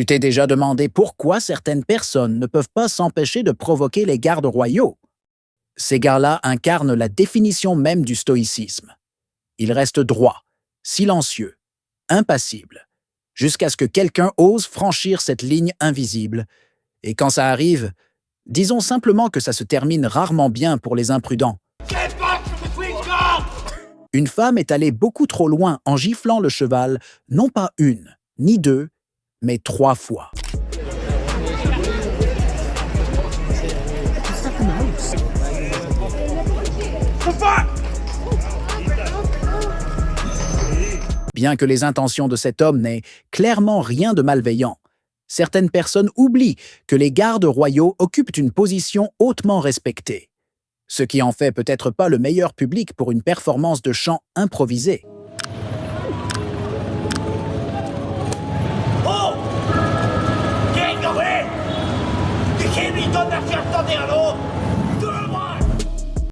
Tu t'es déjà demandé pourquoi certaines personnes ne peuvent pas s'empêcher de provoquer les gardes royaux? Ces gars-là incarnent la définition même du stoïcisme. Ils restent droits, silencieux, impassibles, jusqu'à ce que quelqu'un ose franchir cette ligne invisible. Et quand ça arrive, disons simplement que ça se termine rarement bien pour les imprudents. Une femme est allée beaucoup trop loin en giflant le cheval, non pas une, ni deux, mais 3 fois. Bien que les intentions de cet homme n'aient clairement rien de malveillant, certaines personnes oublient que les gardes royaux occupent une position hautement respectée, ce qui en fait peut-être pas le meilleur public pour une performance de chant improvisée.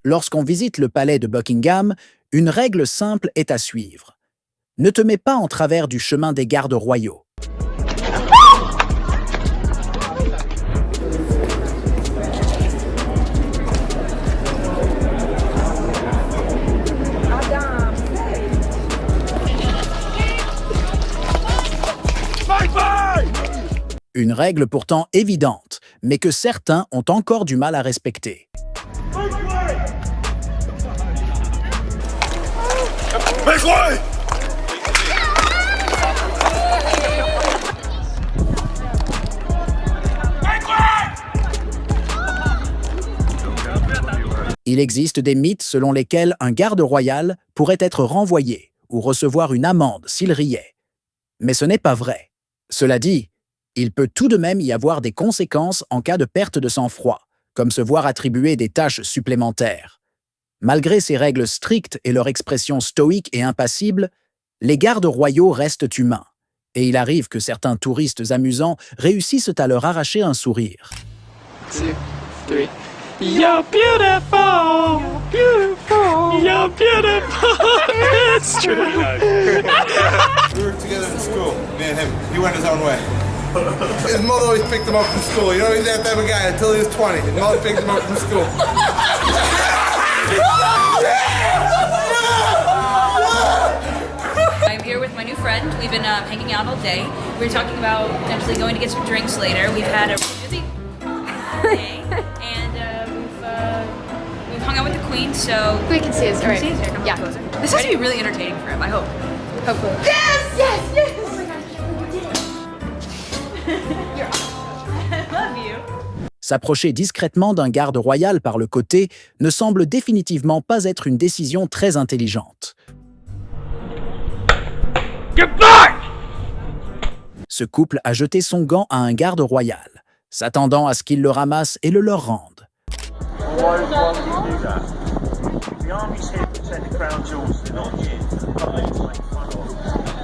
Lorsqu'on visite le palais de Buckingham, une règle simple est à suivre. Ne te mets pas en travers du chemin des gardes royaux. Une règle pourtant évidente, mais que certains ont encore du mal à respecter. Il existe des mythes selon lesquels un garde royal pourrait être renvoyé ou recevoir une amende s'il riait. Mais ce n'est pas vrai. Cela dit, il peut tout de même y avoir des conséquences en cas de perte de sang-froid, comme se voir attribuer des tâches supplémentaires. Malgré ces règles strictes et leur expression stoïque et impassible, les gardes royaux restent humains, et il arrive que certains touristes amusants réussissent à leur arracher un sourire. 2, 3. You're beautiful, beautiful, you're beautiful. It's true. We were together in school, me and him. He went his own way. His mother always picked him up from school. You know, he's that type of guy until he was 20. His mother picked him up from school. I'm here with my new friend. We've been hanging out all day. We were talking about potentially going to get some drinks later. We've had a really busy day, and we've hung out with the Queen, so We can see us, Can we right? see us here? Come Yeah. closer. This has to be really entertaining for him. I hope. Hopefully. Yes! Yes, yes! I love you. S'approcher discrètement d'un garde royal par le côté ne semble définitivement pas être une décision très intelligente. Get back! Ce couple a jeté son gant à un garde royal, s'attendant à ce qu'il le ramasse et le leur rende. Why would you do that? The army's here to protect the crown jewels. They're not here for the public to make fun of.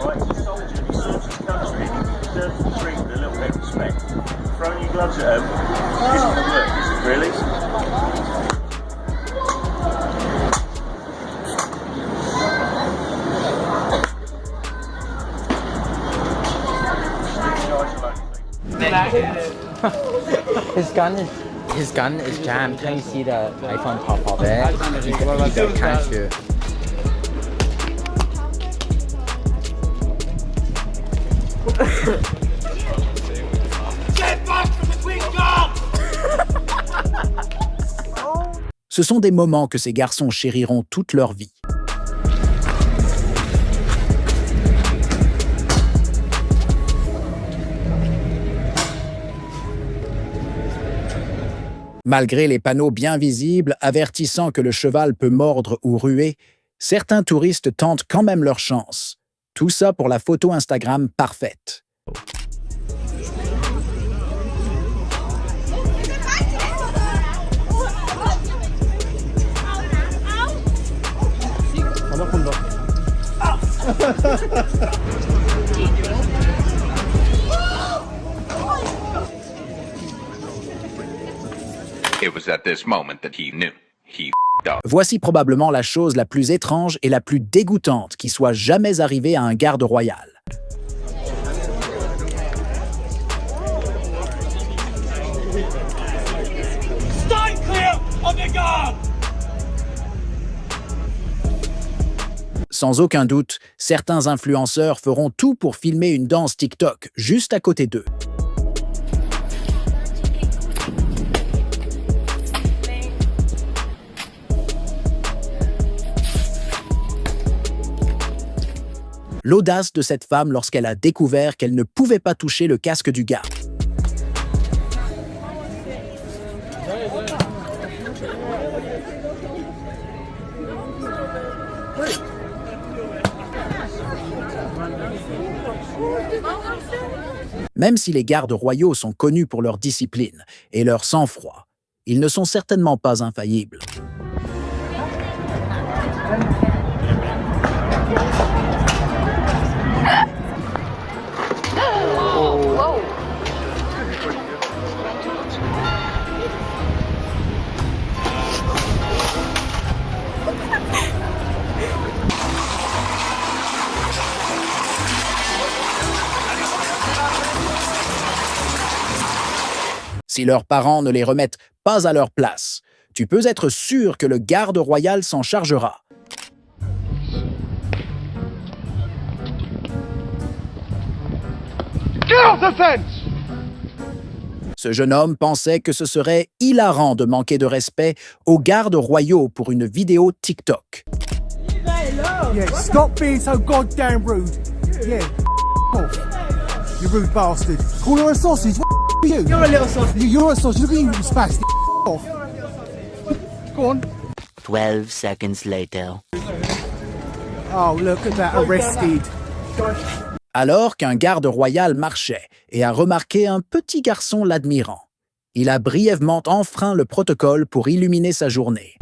Right, he's a soldier, he serves his country, and he deserves the treatment, a little bit of respect. Throwing your gloves at him isn't going to work, is it really? His gun is jammed. Can you see the knife on top of it? He can't shoot. Ce sont des moments que ces garçons chériront toute leur vie. Malgré les panneaux bien visibles avertissant que le cheval peut mordre ou ruer, certains touristes tentent quand même leur chance. Tout ça pour la photo Instagram parfaite. It was at this moment that he knew. He f***ed up. Voici probablement la chose la plus étrange et la plus dégoûtante qui soit jamais arrivée à un garde royal. Sans aucun doute, certains influenceurs feront tout pour filmer une danse TikTok juste à côté d'eux. L'audace de cette femme lorsqu'elle a découvert qu'elle ne pouvait pas toucher le casque du garde. Même si les gardes royaux sont connus pour leur discipline et leur sang-froid, ils ne sont certainement pas infaillibles. Si leurs parents ne les remettent pas à leur place, tu peux être sûr que le garde royal s'en chargera. Ce jeune homme pensait que ce serait hilarant de manquer de respect aux gardes royaux pour une vidéo TikTok. Yeah, stop being so goddamn rude. Yeah, off. You rude bastard. Call her a sausage. What you? You're a little sausage. You're a sausage. Look at you, you spastic. Off. Go on. 12 seconds later. Oh, look at that. Arrested. Alors qu'un garde royal marchait et a remarqué un petit garçon l'admirant, il a brièvement enfreint le protocole pour illuminer sa journée.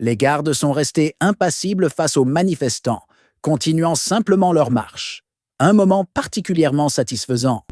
Les gardes sont restés impassibles face aux manifestants, continuant simplement leur marche. Un moment particulièrement satisfaisant.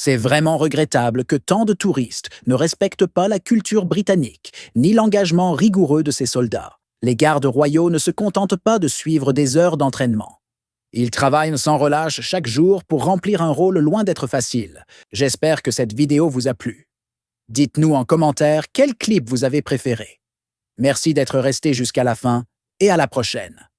C'est vraiment regrettable que tant de touristes ne respectent pas la culture britannique, ni l'engagement rigoureux de ses soldats. Les gardes royaux ne se contentent pas de suivre des heures d'entraînement. Ils travaillent sans relâche chaque jour pour remplir un rôle loin d'être facile. J'espère que cette vidéo vous a plu. Dites-nous en commentaire quel clip vous avez préféré. Merci d'être resté jusqu'à la fin et à la prochaine.